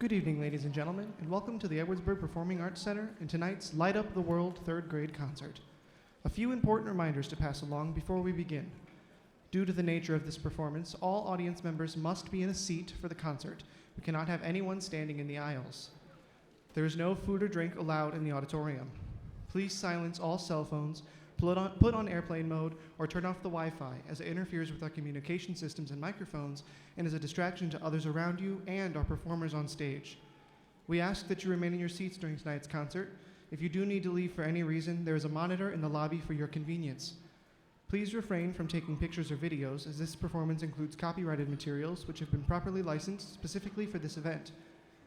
Good evening, ladies and gentlemen, and welcome to the Edwardsburg Performing Arts Center and tonight's Light Up the World third grade concert. A few important reminders to pass along before we begin. Due to the nature of this performance, all audience members must be in a seat for the concert. We cannot have anyone standing in the aisles. There is no food or drink allowed in the auditorium. Please silence all cell phones, put on airplane mode, or turn off the Wi-Fi, as it interferes with our communication systems and microphones and is a distraction to others around you and our performers on stage. We ask that you remain in your seats during tonight's concert. If you do need to leave for any reason, there is a monitor in the lobby for your convenience. Please refrain from taking pictures or videos, as this performance includes copyrighted materials which have been properly licensed specifically for this event.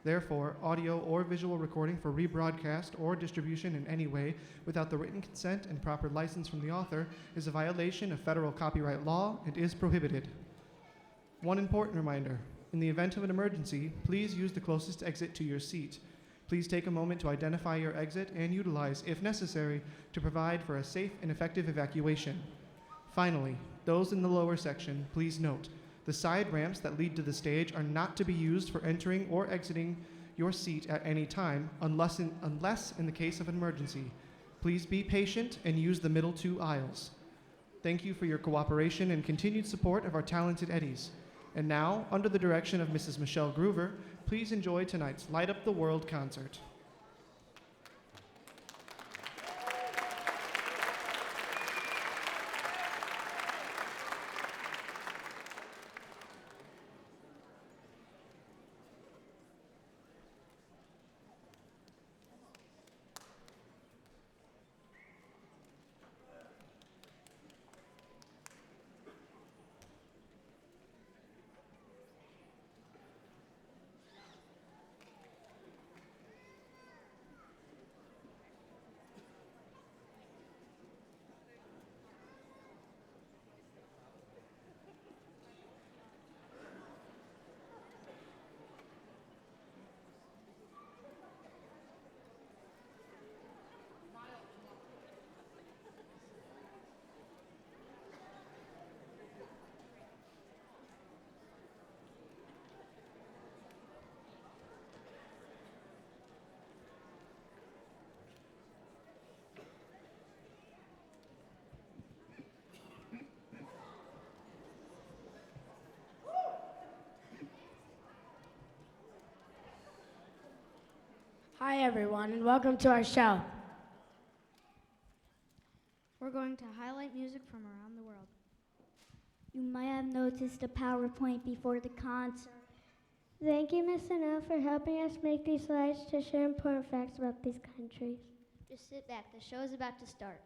Therefore, audio or visual recording for rebroadcast or distribution in any way without the written consent and proper license from the author is a violation of federal copyright law and is prohibited. One important reminder: in the event of an emergency, please use the closest exit to your seat. Please take a moment to identify your exit and utilize, if necessary, to provide for a safe and effective evacuation. Finally, those in the lower section, please note, the side ramps that lead to the stage are not to be used for entering or exiting your seat at any time, unless in the case of an emergency. Please be patient and use the middle two aisles. Thank you for your cooperation and continued support of our talented Eddies. And now, under the direction of Mrs. Michelle Groover, please enjoy tonight's Light Up the World concert. Hi everyone, and welcome to our show. We're going to highlight music from around the world. You might have noticed a PowerPoint before the concert. Thank you, Ms. Sanel, for helping us make these slides to share important facts about these countries. Just sit back, the show is about to start.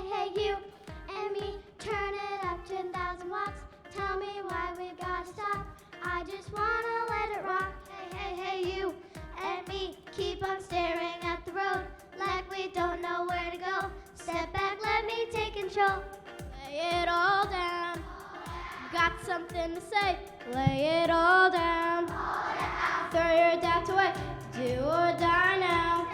Hey, you and me, turn it up 10,000 watts. Tell me why we gotta stop. I just wanna let it rock. Hey, you and me, keep on staring at the road like we don't know where to go. Step back, let me take control. Lay it all down. Got something to say. Lay it all down. Throw your doubts away. Do or die now.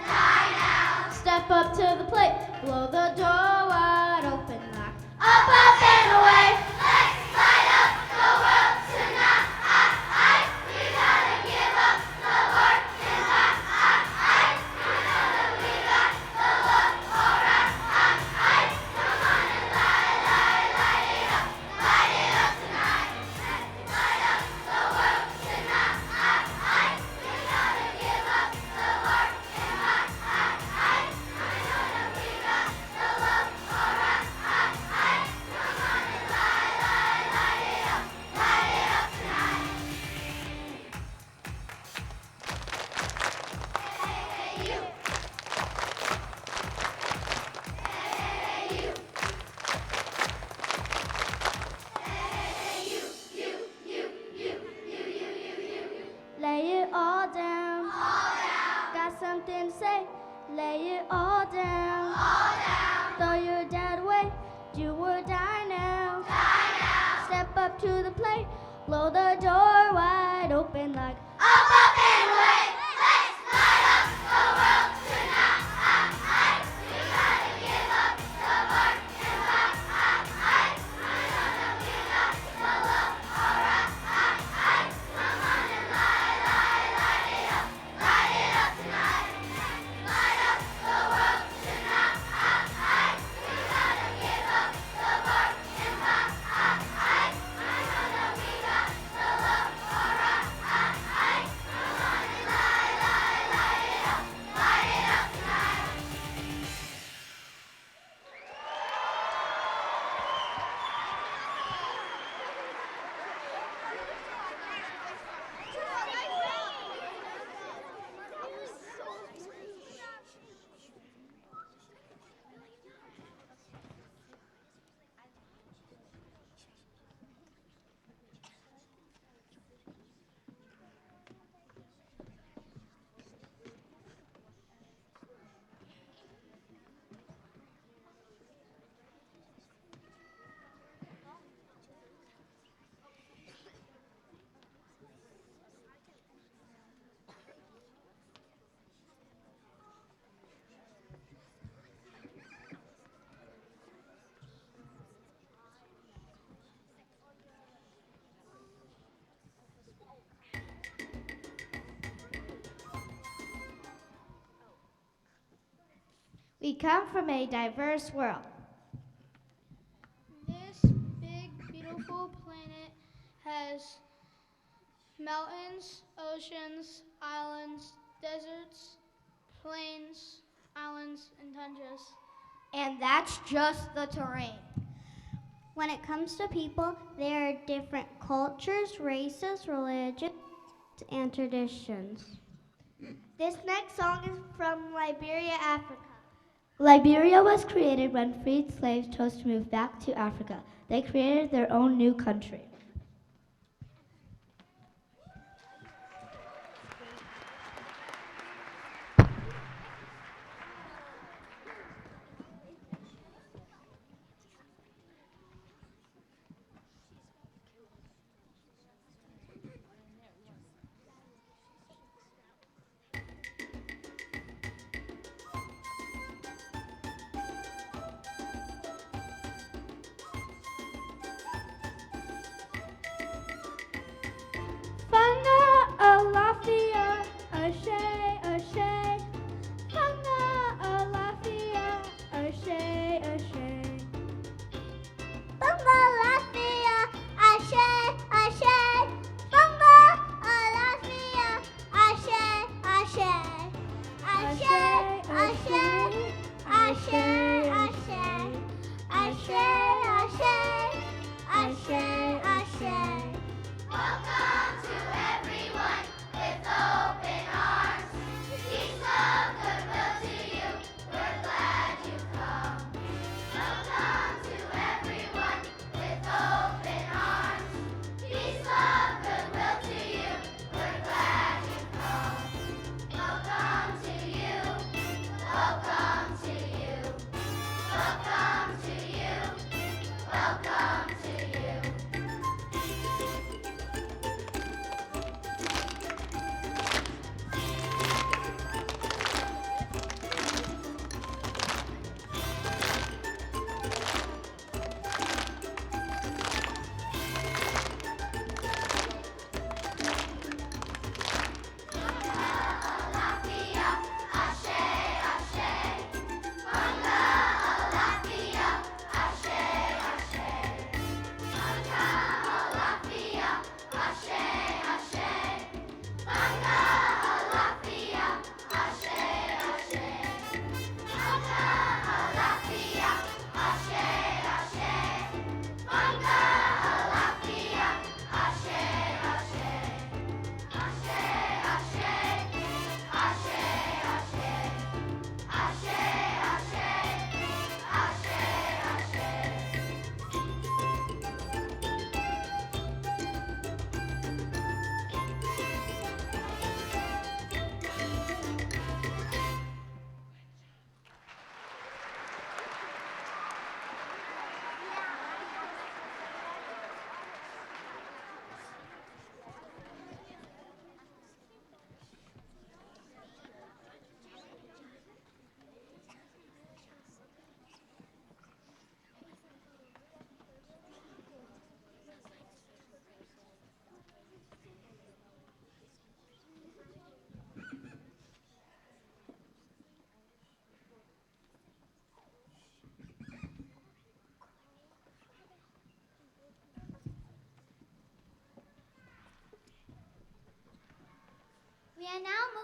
Step up to the plate. Blow the door wide open. Like Up and away. Let's light up the world tonight. We gotta give up the work and life. We know that we got the look alright. Come on and light it up. Light it up tonight. Light up the world tonight. We gotta give up the work something to say, lay it all down. Throw your doubt away, do or die now. Step up to the plate, blow the door wide open like Up, up and away. Let's light up the world tonight. We gotta give up the work and fight. We know that we got the love. Alright. Come on and light it up. Light it up tonight. Light up the world tonight. We gotta give up the work and fight. We know that we got the love. Alright. Come on and light it up. Light it up tonight. we come from a diverse world. This big, beautiful planet has mountains, oceans, islands, deserts, plains, islands, and tundras. And that's just the terrain. When it comes to people, there are different cultures, races, religions, and traditions. This next song is from Liberia, Africa. Liberia was created when freed slaves chose to move back to Africa. They created their own new country. Fanga alafia, ashe, ashe. Fanga alafia, ashe, ashe. Bunga Latvia, Ashe, Ashe. Bunga Latvia, Ashe, Ashe. Ashe, Ashe. Ashe, Ashe. Ashe, Ashe. Ashe, Ashe. Welcome to everyone with open arms. Peace, love, goodwill to you. We're glad you've come. Welcome to everyone with open arms. Peace, love, goodwill to you. We're glad you've come. Welcome to you. Welcome to you. Welcome to you. Welcome to you. Latvia, Ashe, Ashe.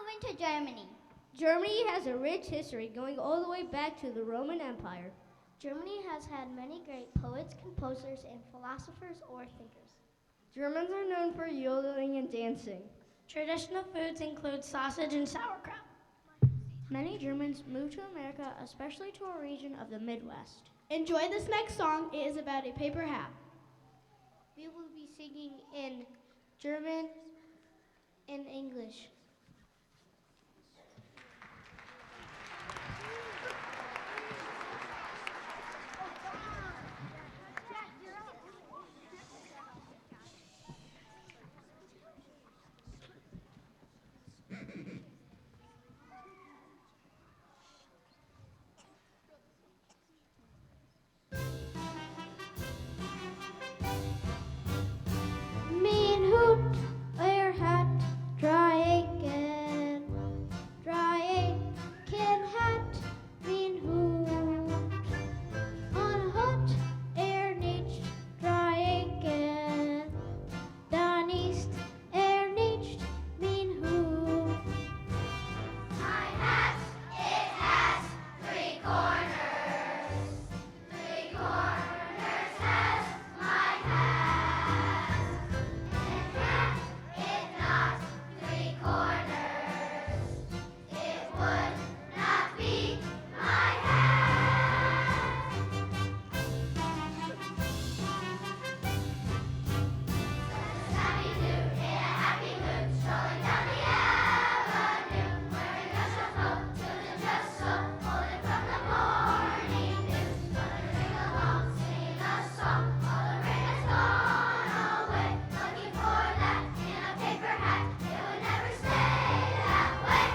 moving to Germany. Germany has a rich history going all the way back to the Roman Empire. Germany has had many great poets, composers, and philosophers or thinkers. Germans are known for yodeling and dancing. Traditional foods include sausage and sauerkraut. Many Germans moved to America, especially to a region of the Midwest. Enjoy this next song. It is about a paper hat. We will be singing in German and English. Min Hut, euer Hat, Dreiecken Hat, min Hut. On Hut, nicht, Dreiecken, dann ist nicht, min Hut. My hat, it has three corners. Three corners has my hat. And had it not three corners, it would not be my hat. Happy New in a happy mood, strolling down the avenue, wearing a chapeau, children just so, holding from the morning news. Gonna ring along, singing a song, all the rain has gone away. Looking for that in a paper hat, it would never stay that way.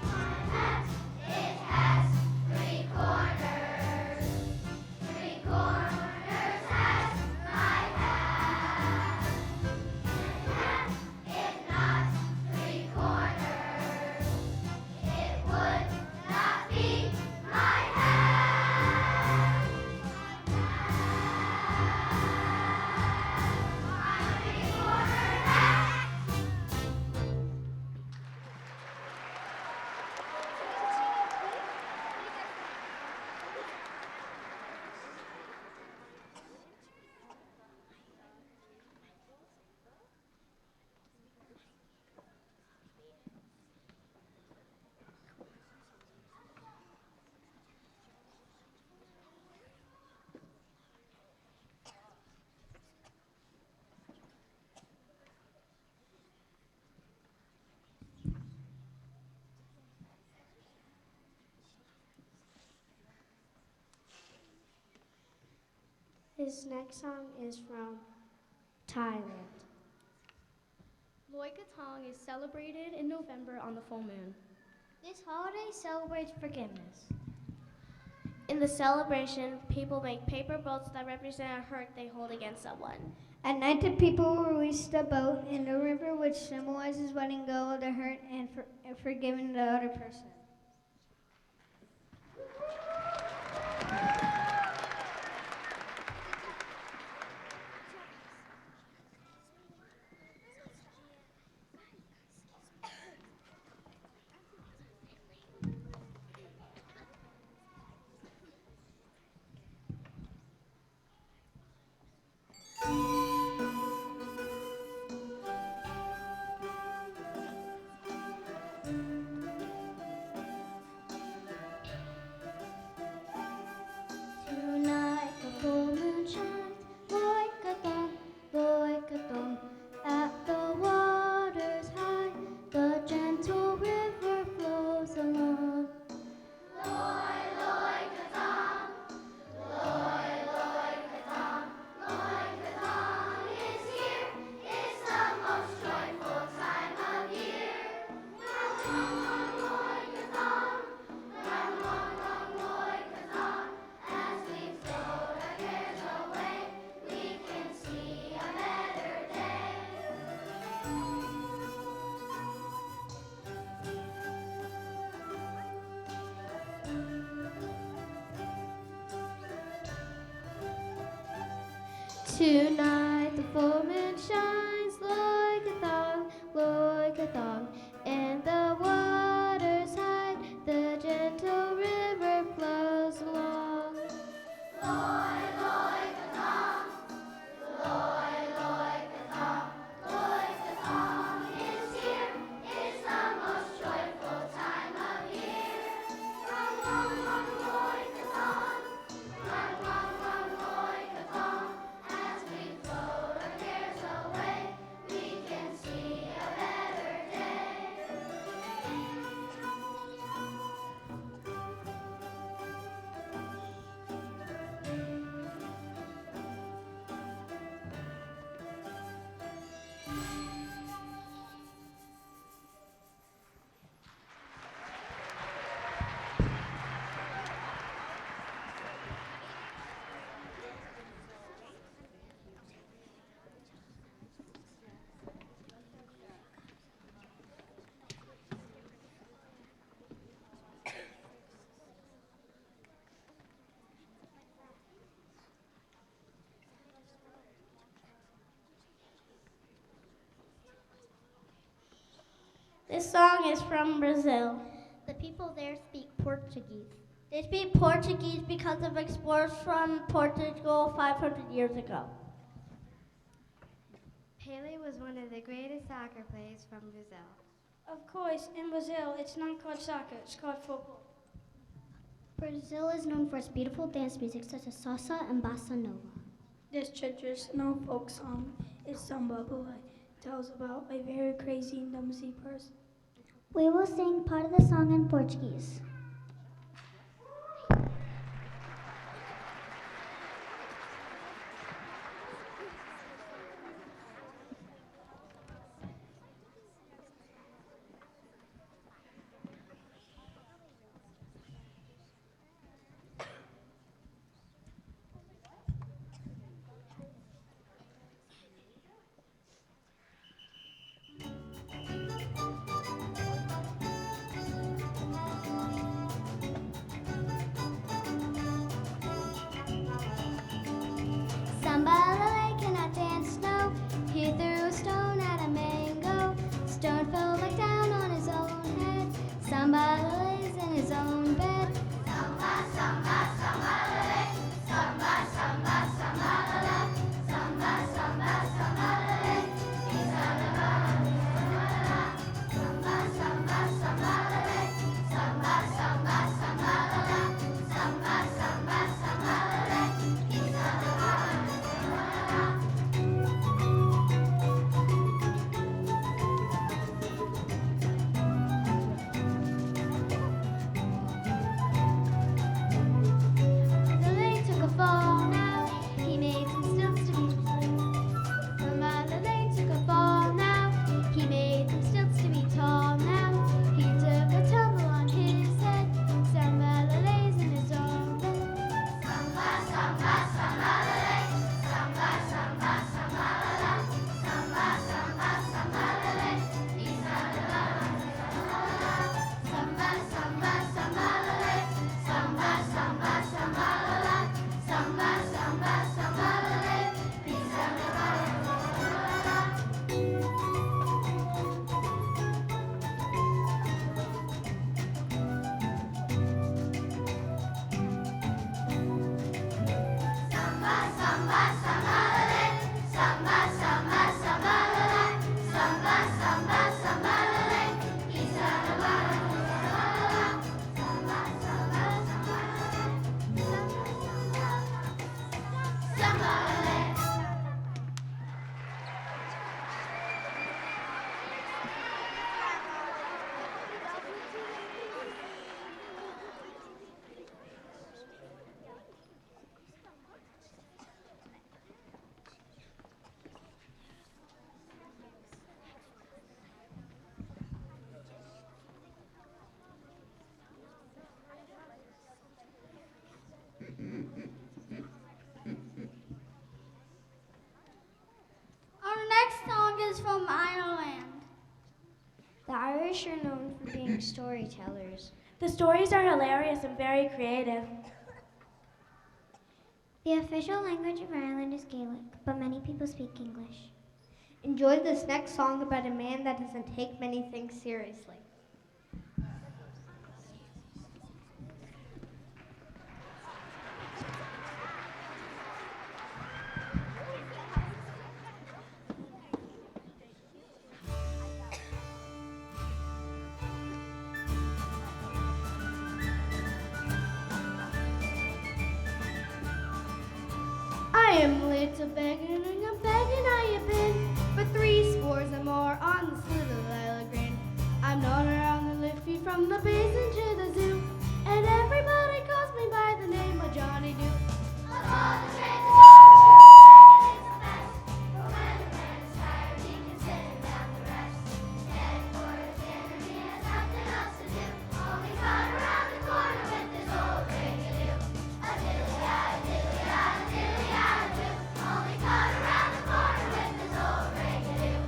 My hat, it has three corners. Three corners has my hat. And had it not three corners, it would not be my hat. My three-corner hat. This next song is from Thailand. Loi Krathong is celebrated in November on the full moon. This holiday celebrates forgiveness. In the celebration, people make paper boats that represent a hurt they hold against someone. At night, the people will release the boat in the river, which symbolizes letting go of the hurt and forgiving the other person. Tonight the full moon shines, Loi Krathong, at the water's high, the gentle river flows along. Loi, loi, Krathong. Loi, loi, Krathong. Loi Krathong is here. It's the most joyful time of year. Run, long, loi, Krathong. Run, long, loi, Krathong. As we float our cares away, we can see a better day. Tonight the full moon shines, Loi Krathong, thong. And the waters high, the gentle river flows along. Loi, loi, kathong. Loi, loi, kathong. Loi, kathong is here. It's the most joyful time of year. Run, run, run, loi, kathong. Run, run, run, loi, kathong. As we float our cares away, we can see a better day. This song is from Brazil. The people there speak Portuguese. They speak Portuguese because of explorers from Portugal 500 years ago. Pele was one of the greatest soccer players from Brazil. Of course, in Brazil, it's not called soccer, it's called football. Brazil is known for its beautiful dance music such as salsa and bossa nova. This traditional folk song is Samba Boy. Tells about a very crazy and clumsy person. We will sing part of the song in Portuguese. Samba Lele cannot dance, no. He threw a stone at a mango. Stone fell back down on his own head. Samba Lele's in his own bed. Samba, samba, samba, lele. Samba, samba, samba, lele. Samba, samba, samba, lele. He's on the bottom, samba, samba, samba, lele. Samba, samba, samba, lele. Samba, samba, samba, lele. He's on the bottom, Lele took a fall now. He made some stilts to be. Samba Lele took a fall now. He made some stilts to be tall now. He took a tumble on his head. Samba Lele's in his own bed. samba, samba, samba, lele. Samba, samba, samba, lele. Samba, samba, samba, lele. He's on the bottom, samba, samba, samba, lele. Samba, samba, samba, lele. Samba, samba, samba, lele. He's on the bottom, samba, samba, samba, lele. Samba, samba, samba, lele. Samba, samba, samba, lele. He's on the bottom, samba, samba, samba, lele. Samba, lele. Our next song is from Ireland. The Irish are known for being storytellers. The stories are hilarious and very creative. The official language of Ireland is Gaelic, but many people speak English. Enjoy this next song about a man that doesn't take many things seriously. I am little begging and I'm begging I have been for 3 scores and more on this little island green. I'm known around the Liffey from the basin to the zoo, and everybody calls me by the name of Johnny Dew. Of all the trains that go, is the best. But when a man is tired, he can sit down to rest. Headquarters dinner, he has nothing else to do. Only cut around the corner with his old ring-a-doo. A dilly-ah, dilly-ah, dilly-ah, doo. Only cut around the corner with his old ring-a-doo.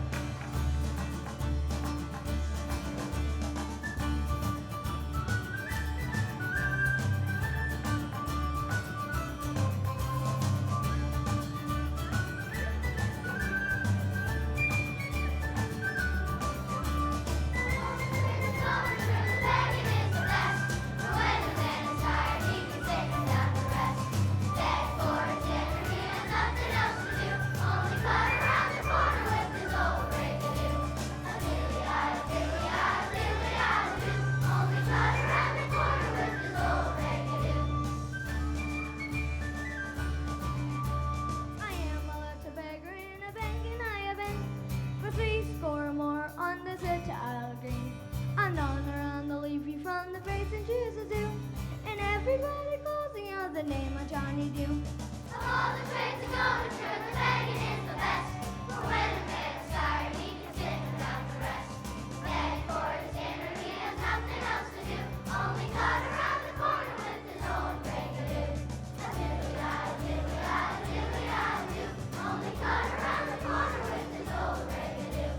I am a little beggar in a bank and I have been for 3 score or more on this little island green. I'm known around the Leafy from the basin to the zoo, and everybody calls me out the name of Johnny Dew. Of all the trains that go to church, the begging is the best. For when a man is tired, he can sit down to rest. Headquarters dinner, he has nothing else to do. Only cut around the corner with his old ring-a-doo. A dilly-ah, dilly-ah, dilly-ah, doo. Only cut around the corner with his old ring-a-doo.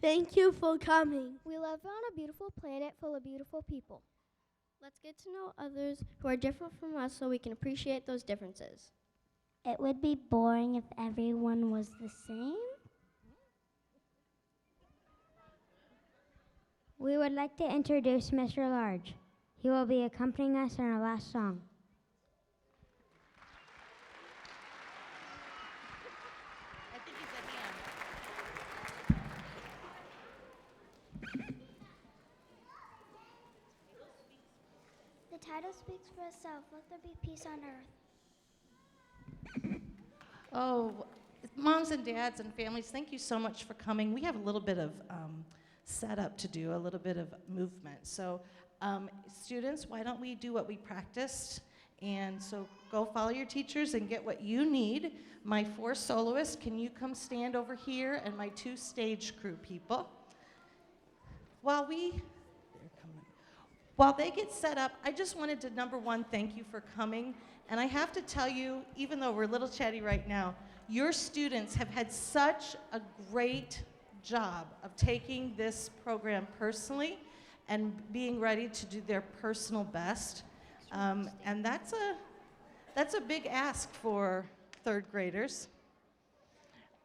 Thank you for coming. We live on a beautiful planet full of beautiful people. Let's get to know others who are different from us so we can appreciate those differences. It would be boring if everyone was the same. We would like to introduce Mr. Large. He will be accompanying us in our last song. The title speaks for itself. Let there be peace on earth. Oh, moms and dads and families, thank you so much for coming. We have a little bit of setup to do, a little bit of movement. So students, why don't we do what we practiced? And so go follow your teachers and get what you need. My 4 soloists, can you come stand over here? And my 2 stage crew people. While they get set up, I just wanted to, number 1, thank you for coming. And I have to tell you, even though we're a little chatty right now, your students have had such a great job of taking this program personally and being ready to do their personal best. And that's a big ask for 3rd graders.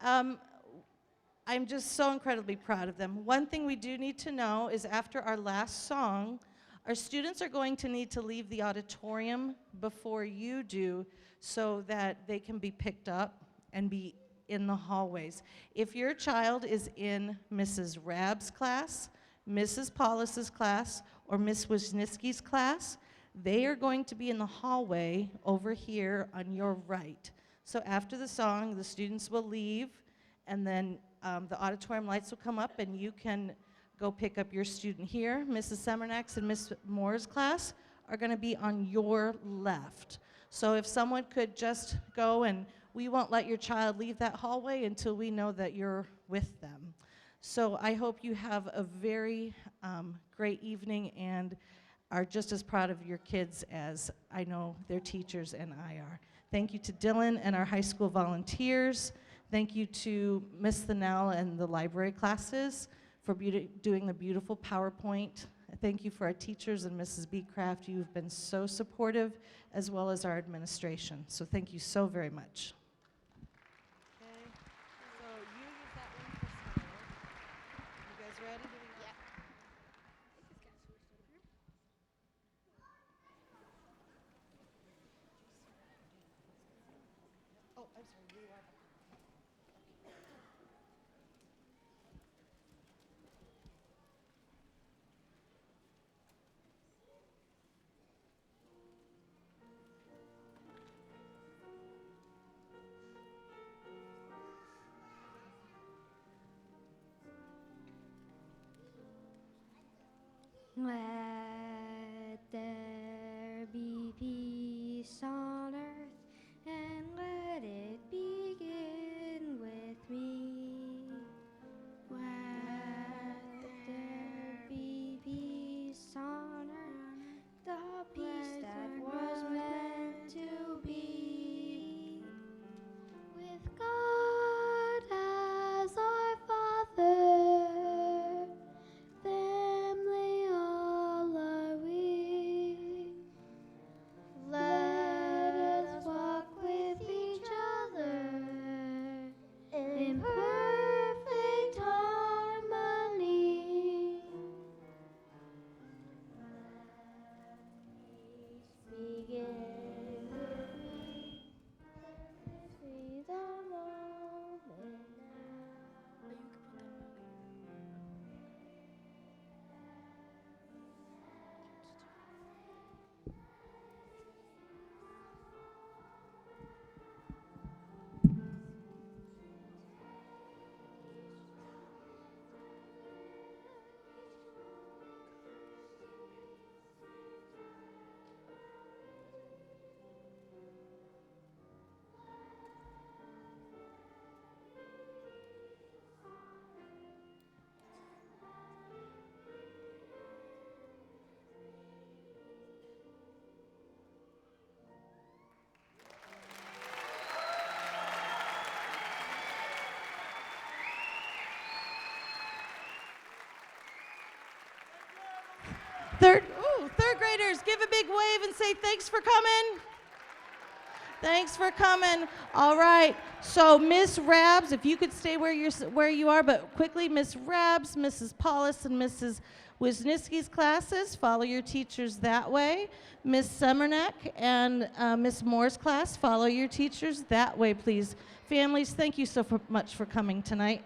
I'm just so incredibly proud of them. One thing we do need to know is after our last song, our students are going to need to leave the auditorium before you do so that they can be picked up and be in the hallways. If your child is in Mrs. Rab's class, Mrs. Paulus's class, or Miss Wisniewski's class, they are going to be in the hallway over here on your right. So after the song, the students will leave, and then the auditorium lights will come up, and you can go pick up your student here. Mrs. Semernak's and Miss Moore's class are going to be on your left. So if someone could just go, and we won't let your child leave that hallway until we know that you're with them. So I hope you have a very great evening and are just as proud of your kids as I know their teachers and I are. Thank you to Dylan and our high school volunteers. Thank you to Miss Thanell and the library classes for doing the beautiful PowerPoint. Thank you for our teachers and Mrs. B. Craft. You've been so supportive, as well as our administration. So thank you so very much. Okay, so you use that one for Skylar. You guys ready? Yeah. Oh, I'm sorry, you are. Let there be peace on earth, and let it begin with me. Let there be peace on earth, the peace that was meant to be. With God as our Father, family all are we. Let us walk with each other in perfect harmony. Begin with me. See the moment now. Third graders, give a big wave and say thanks for coming. Thanks for coming. All right. So Miss Rabs, if you could stay where you are, but quickly, Miss Rabs, Mrs. Paulus, and Mrs. Wisniewski's classes, follow your teachers that way. Miss Semernak and Miss Moore's class, follow your teachers that way, please. Families, thank you so much for coming tonight.